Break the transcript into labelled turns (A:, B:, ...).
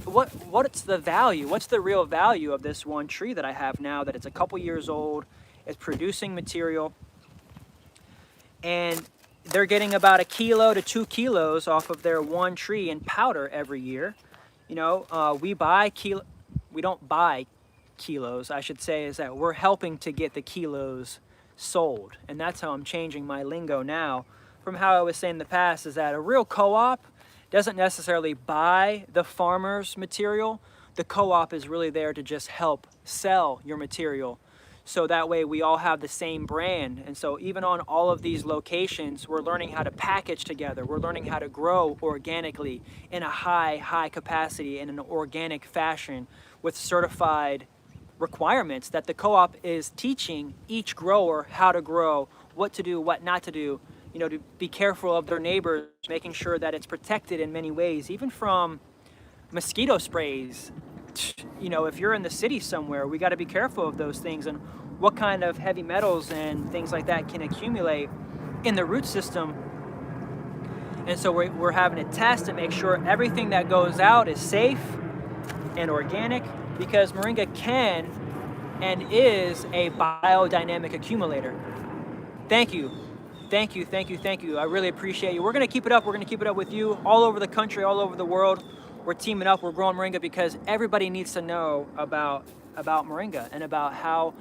A: what's the value? What's the real value of this one tree that I have now that it's a couple years old, it's producing material, and they're getting about 1 kilo to 2 kilos off of their one tree in powder every year. You know, we don't buy kilos, I should say, is that we're helping to get the kilos sold. And that's how I'm changing my lingo now from how I was saying in the past, is that a real co-op doesn't necessarily buy the farmer's material. The co-op is really there to just help sell your material. So that way we all have the same brand. And so even on all of these locations, we're learning how to package together. We're learning how to grow organically in a high capacity in an organic fashion with certified requirements that the co-op is teaching each grower how to grow, what to do, what not to do, you know, to be careful of their neighbors, making sure that it's protected in many ways, even from mosquito sprays. You know, if you're in the city somewhere, we got to be careful of those things and what kind of heavy metals and things like that can accumulate in the root system. And so we're having to test and make sure everything that goes out is safe and organic, because Moringa can and is a biodynamic accumulator. Thank you. Thank you, thank you, thank you. I really appreciate you. We're gonna keep it up. We're gonna keep it up with you all over the country, all over the world. We're teaming up, we're growing Moringa because everybody needs to know about Moringa and about how